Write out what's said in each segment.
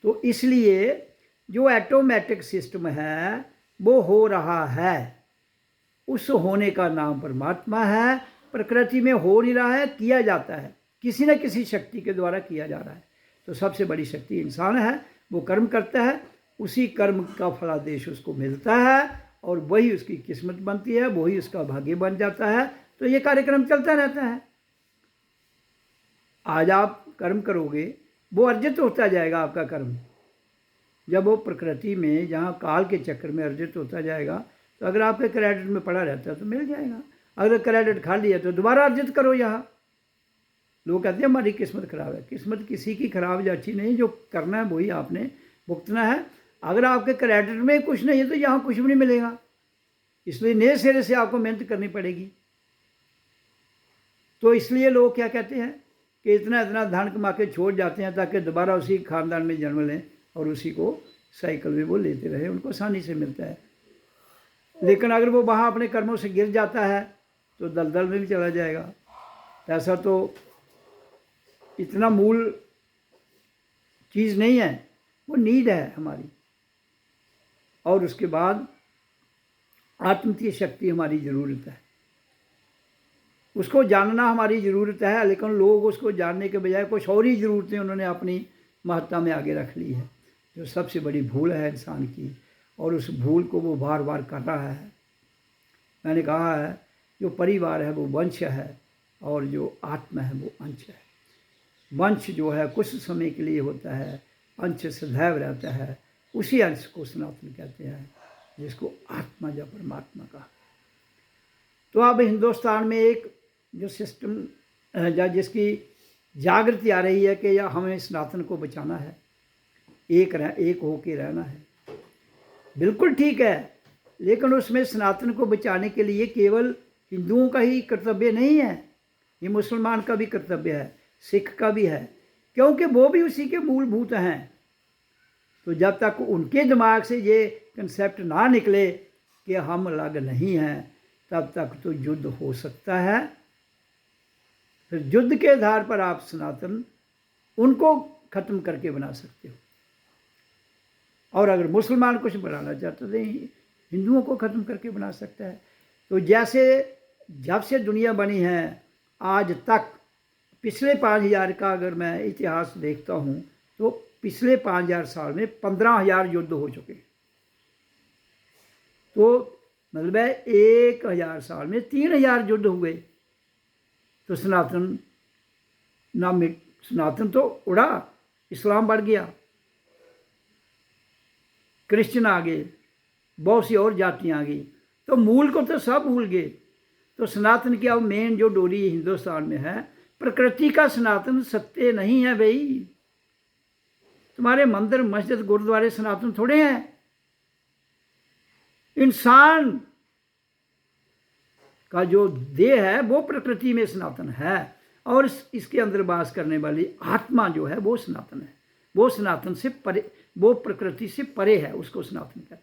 तो इसलिए जो ऑटोमेटिक सिस्टम है वो हो रहा है, उस होने का नाम परमात्मा है। प्रकृति में हो नहीं रहा है, किया जाता है, किसी न किसी शक्ति के द्वारा किया जा रहा है। तो सबसे बड़ी शक्ति इंसान है, वो कर्म करता है, उसी कर्म का फलादेश उसको मिलता है और वही उसकी किस्मत बनती है, वही उसका भाग्य बन जाता है। तो ये कार्यक्रम चलता रहता है। आज आप कर्म करोगे, वो अर्जित होता जाएगा आपका कर्म। जब वो प्रकृति में जहाँ काल के चक्कर में अर्जित होता जाएगा, तो अगर आपके क्रेडिट में पड़ा रहता है तो मिल जाएगा। अगर क्रेडिट खाली है तो दोबारा अर्जित करो। यहाँ लोग कहते हैं हमारी किस्मत खराब है। किस्मत किसी की खराब या अच्छी नहीं, जो करना है वही आपने भुगतना है। अगर आपके क्रेडिट में कुछ नहीं है तो यहाँ कुछ भी नहीं मिलेगा, इसलिए नए सिरे से आपको मेहनत करनी पड़ेगी। तो इसलिए लोग क्या कहते हैं कि इतना इतना धन कमा के छोड़ जाते हैं ताकि दोबारा उसी खानदान में जन्म लें और उसी को साइकिल में वो लेते रहे, उनको आसानी से मिलता है। लेकिन अगर वो वहाँ अपने कर्मों से गिर जाता है तो दलदल में भी चला जाएगा। ऐसा तो इतना मूल चीज़ नहीं है, वो नीड है हमारी। और उसके बाद आत्मतीय शक्ति हमारी ज़रूरत है, उसको जानना हमारी ज़रूरत है। लेकिन लोग उसको जानने के बजाय कुछ और ही ज़रूरतें उन्होंने अपनी महत्ता में आगे रख ली है, जो सबसे बड़ी भूल है इंसान की। और उस भूल को वो बार बार कर रहा है। मैंने कहा है जो परिवार है वो वंश है और जो आत्मा है वो अंश है। वंश जो है कुछ समय के लिए होता है, अंश सदैव रहता है। उसी अंश को सनातन कहते हैं, जिसको आत्मा या परमात्मा का। तो अब हिंदुस्तान में एक जो सिस्टम या जिसकी जागृति आ रही है कि या हमें सनातन को बचाना है, एक होके रहना है, बिल्कुल ठीक है। लेकिन उसमें सनातन को बचाने के लिए केवल हिंदुओं का ही कर्तव्य नहीं है, ये मुसलमान का भी कर्तव्य है, सिख का भी है, क्योंकि वो भी उसी के मूलभूत हैं। तो जब तक उनके दिमाग से ये कंसेप्ट ना निकले कि हम अलग नहीं हैं, तब तक तो युद्ध हो सकता है। फिर युद्ध के आधार पर आप सनातन उनको ख़त्म करके बना सकते हो। और अगर मुसलमान कुछ बनाना चाहते तो हिंदुओं को ख़त्म करके बना सकता है। तो जैसे जब से दुनिया बनी है आज तक, पिछले 5000 का अगर मैं इतिहास देखता हूँ तो पिछले 5000 साल में 15,000 युद्ध हो चुके। तो मतलब है 1000 साल में 3000 युद्ध हुए। तो सनातन सनातन तो उड़ा, इस्लाम बढ़ गया, क्रिश्चियन आ गए, बहुत सी और जातियाँ आ गई। तो मूल को तो सब भूल गए। तो सनातन की अब मेन जो डोरी हिंदुस्तान में है, प्रकृति का सनातन सत्य नहीं है भाई। तुम्हारे मंदिर मस्जिद गुरुद्वारे सनातन थोड़े हैं। इंसान का जो देह है वो प्रकृति में सनातन है, और इसके अंदर वास करने वाली आत्मा जो है वो सनातन है। वो सनातन से परे, वो प्रकृति से परे है, उसको सनातन कहते हैं।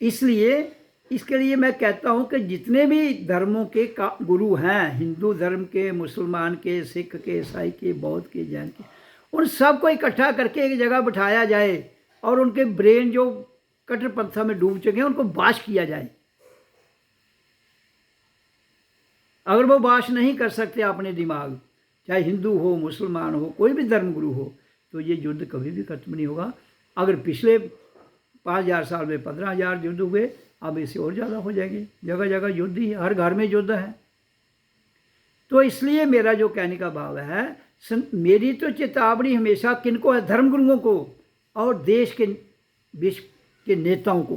इसलिए इसके लिए मैं कहता हूँ कि जितने भी धर्मों के गुरु हैं, हिंदू धर्म के, मुसलमान के, सिख के, ईसाई के, बौद्ध के, जैन के, उन सबको इकट्ठा करके एक जगह बिठाया जाए और उनके ब्रेन जो कट्टरपंथा में डूब चुके हैं उनको वाश किया जाए। अगर वो वाश नहीं कर सकते अपने दिमाग, चाहे हिंदू हो, मुसलमान हो, कोई भी धर्म गुरु हो, तो ये युद्ध कभी भी खत्म नहीं होगा। अगर पिछले 5000 साल में 15,000 युद्ध हुए, अब इससे और ज़्यादा हो जाएंगे। जगह जगह युद्ध ही, हर घर में युद्ध है। तो इसलिए मेरा जो कहने का भाव है, मेरी तो चेतावनी हमेशा किनको है, धर्मगुरुओं को और देश के विश्व के नेताओं को।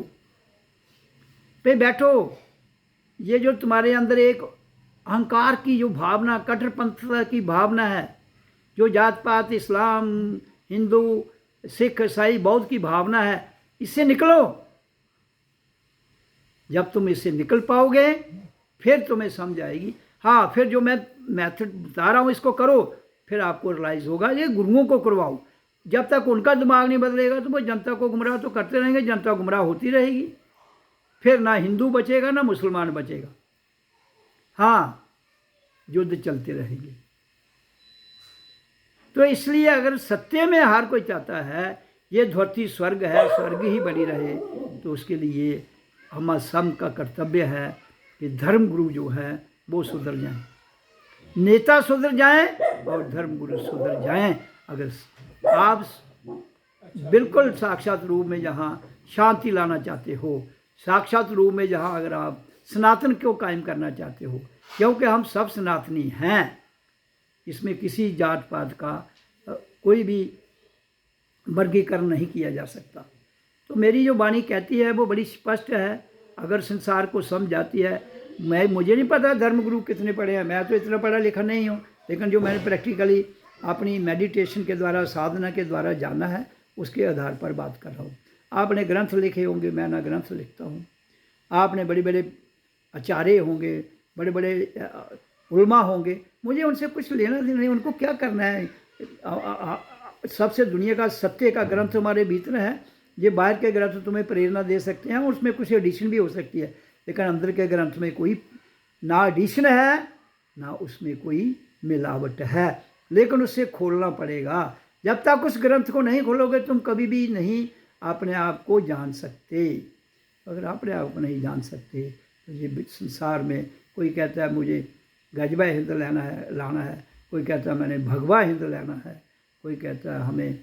पे बैठो, ये जो तुम्हारे अंदर एक अहंकार की जो भावना, कट्टरपंथता की भावना है, जो जात पात, इस्लाम, हिंदू, सिख, ईसाई, बौद्ध की भावना है, इससे निकलो। जब तुम इससे निकल पाओगे फिर तुम्हें समझ आएगी। हाँ, फिर जो मैं मेथड बता रहा हूँ इसको करो, फिर आपको रियलाइज़ होगा। ये गुरुओं को करवाओ। जब तक उनका दिमाग नहीं बदलेगा तो वो जनता को गुमराह तो करते रहेंगे, जनता गुमराह होती रहेगी। फिर ना हिंदू बचेगा ना मुसलमान बचेगा। हाँ, युद्ध चलते रहेंगे। तो इसलिए अगर सत्य में हर कोई चाहता है ये धरती स्वर्ग है, स्वर्ग ही बनी रहे, तो उसके लिए हम सब का कर्तव्य है कि धर्म गुरु जो है वो सुधर जाएं, नेता सुधर जाएं और धर्म गुरु सुधर जाएं। अगर आप बिल्कुल साक्षात रूप में जहाँ शांति लाना चाहते हो, साक्षात रूप में जहाँ अगर आप सनातन को कायम करना चाहते हो, क्योंकि हम सब सनातनी हैं, इसमें किसी जात पात का कोई भी वर्गीकरण नहीं किया जा सकता। तो मेरी जो वाणी कहती है वो बड़ी स्पष्ट है, अगर संसार को समझ आती है। मुझे नहीं पता धर्मगुरु कितने पढ़े हैं, मैं तो इतना पढ़ा लिखा नहीं हूँ, लेकिन जो मैंने प्रैक्टिकली अपनी मेडिटेशन के द्वारा, साधना के द्वारा जाना है, उसके आधार पर बात कर रहा हूँ। आपने ग्रंथ लिखे होंगे, मैं ना ग्रंथ लिखता हूँ। आपने बड़े बड़े आचार्य होंगे, बड़े बड़े उलमा होंगे, मुझे उनसे कुछ लेना देना नहीं, उनको क्या करना है। सबसे दुनिया का सत्य का ग्रंथ हमारे भीतर है। ये बाहर के ग्रंथ तुम्हें प्रेरणा दे सकते हैं, उसमें कुछ एडिशन भी हो सकती है, लेकिन अंदर के ग्रंथ में कोई ना एडिशन है ना उसमें कोई मिलावट है, लेकिन उससे खोलना पड़ेगा। जब तक उस ग्रंथ को नहीं खोलोगे तुम कभी भी नहीं अपने आप को जान सकते। अगर अपने आप को नहीं जान सकते तो ये संसार में कोई कहता है मुझे गजबा हिंद लाना है, कोई कहता है मैंने भगवा हिंद लेना है, कोई कहता है हमें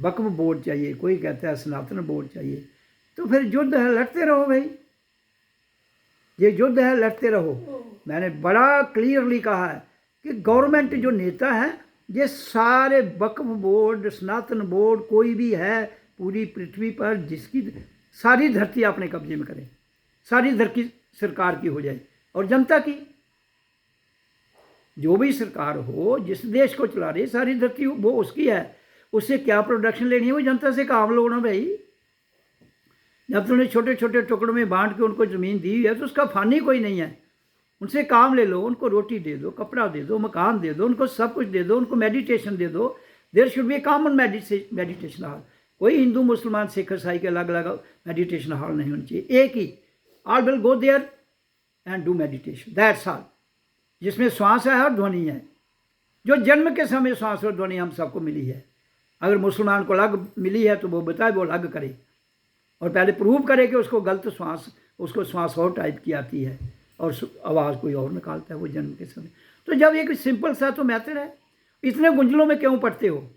वक्फ बोर्ड चाहिए, कोई कहता है सनातन बोर्ड चाहिए। तो फिर युद्ध है, लड़ते रहो भाई, ये युद्ध है, लड़ते रहो। मैंने बड़ा क्लियरली कहा है कि गवर्नमेंट जो नेता हैं ये सारे वक्फ बोर्ड, सनातन बोर्ड, कोई भी है पूरी पृथ्वी पर जिसकी सारी धरती अपने कब्जे में करें, सारी धरती सरकार की हो जाए और जनता की। जो भी सरकार हो, जिस देश को चला रही सारी धरती वो उसकी है, उससे क्या प्रोडक्शन लेनी है वो जनता से काम लो ना भाई। जब तुमने छोटे छोटे टुकड़ों में बांट के उनको ज़मीन दी है तो उसका फानी कोई नहीं है, उनसे काम ले लो, उनको रोटी दे दो, कपड़ा दे दो, मकान दे दो, उनको सब कुछ दे दो, उनको मेडिटेशन दे दो। There should be common meditation hall. कोई हिंदू मुसलमान सिख ईसाई के अलग अलग मेडिटेशन हॉल नहीं होनी चाहिए, एक ही all will go there and do meditation, that's all, जिसमें श्वास है और ध्वनि है, जो जन्म के समय श्वास और ध्वनि हम सबको मिली है। अगर मुसलमान को अलग मिली है तो वो बताए, वो अलग करे और पहले प्रूव करे कि उसको गलत श्वास, उसको श्वास और टाइप की आती है और आवाज़ कोई और निकालता है वो जन्म के समय। तो जब एक सिंपल सा तो मैटर है, इतने गुंजलों में क्यों पढ़ते हो?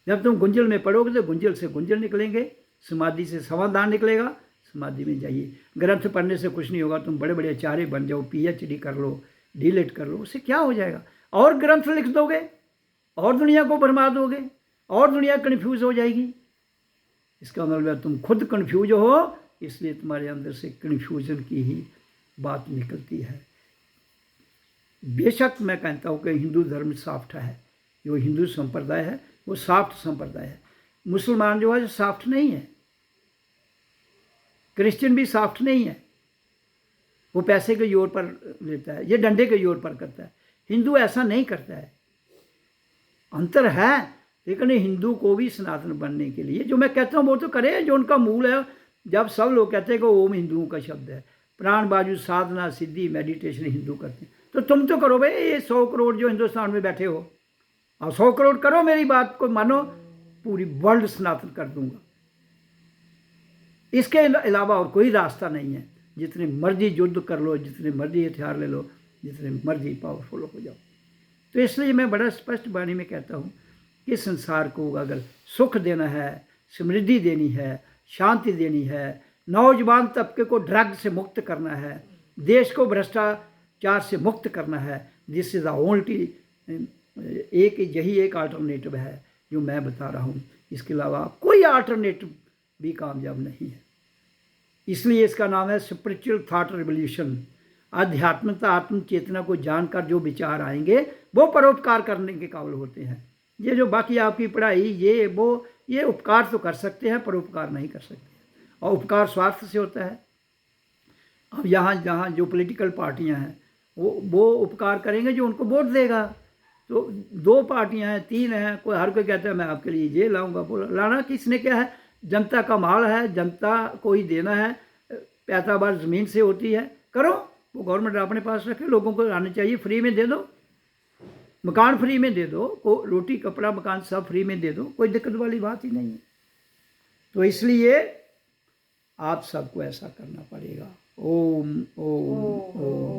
जब तुम गुंजल में पढ़ोगे तो गुंजल से गुंजल निकलेंगे, समाधि से समाधान निकलेगा, समाधि में जाइए। ग्रंथ पढ़ने से कुछ नहीं होगा, तुम बड़े बड़े आचार्य बन जाओ, PhD कर लो, डीलेट कर लो, उससे क्या हो जाएगा? और ग्रंथ लिख दोगे और दुनिया को भरमा दोगे और दुनिया कन्फ्यूज़ हो जाएगी। इसका मतलब है तुम खुद कन्फ्यूज हो, इसलिए तुम्हारे अंदर से कन्फ्यूजन की ही बात निकलती है। बेशक मैं कहता हूँ कि हिंदू धर्म सॉफ्ट है, जो हिंदू संप्रदाय है वो सॉफ्ट संप्रदाय है। मुसलमान जो है सॉफ्ट नहीं है, क्रिश्चियन भी सॉफ्ट नहीं है, वो पैसे के जोर पर लेता है, ये डंडे के जोर पर करता है। हिंदू ऐसा नहीं करता है, अंतर है। लेकिन हिंदू को भी सनातन बनने के लिए जो मैं कहता हूँ वो तो करे, जो उनका मूल है। जब सब लोग कहते हैं कि ओम हिंदुओं का शब्द है, प्राण बाजू साधना सिद्धि मेडिटेशन हिंदू करते हैं, तो तुम तो करो भाई। ये 100 करोड़ जो हिंदुस्तान में बैठे हो, और 100 करोड़ करो, मेरी बात को मानो, पूरी वर्ल्ड सनातन कर दूंगा। इसके अलावा और कोई रास्ता नहीं है। जितने मर्जी युद्ध कर लो, जितने मर्जी हथियार ले लो, जितने मर्जी पावरफुल हो जाओ। तो इसलिए मैं बड़ा स्पष्ट वाणी में कहता हूँ कि संसार को अगर सुख देना है, समृद्धि देनी है, शांति देनी है, नौजवान तबके को ड्रग से मुक्त करना है, देश को भ्रष्टाचार से मुक्त करना है, दिस इज़ द ओनली यही एक अल्टरनेटिव है जो मैं बता रहा हूँ। इसके अलावा कोई अल्टरनेटिव भी कामयाब नहीं है। इसलिए इसका नाम है स्पिरिचुअल थॉट रिवोल्यूशन। आध्यात्मिकता, आत्म चेतना को जानकर जो विचार आएंगे वो परोपकार करने के काबिल होते हैं। ये जो बाकी आपकी पढ़ाई ये उपकार तो कर सकते हैं, परोपकार नहीं कर सकते। और उपकार स्वार्थ से होता है। अब जहाँ जो पॉलिटिकल पार्टियां हैं वो उपकार करेंगे जो उनको वोट देगा। तो 2 पार्टियां हैं, 3 हैं, कोई हर कोई कहता है मैं आपके लिए ये लाऊंगा। बोला लाना किसने क्या है? जनता का माल है, जनता को ही देना है, पैदावार ज़मीन से होती है, करो। वो गवर्नमेंट अपने पास रखे, लोगों को आने चाहिए, फ्री में दे दो। मकान फ्री में दे दो, को रोटी कपड़ा मकान सब फ्री में दे दो, कोई दिक्कत वाली बात ही नहीं है। तो इसलिए आप सबको ऐसा करना पड़ेगा। ओम ओम ओम।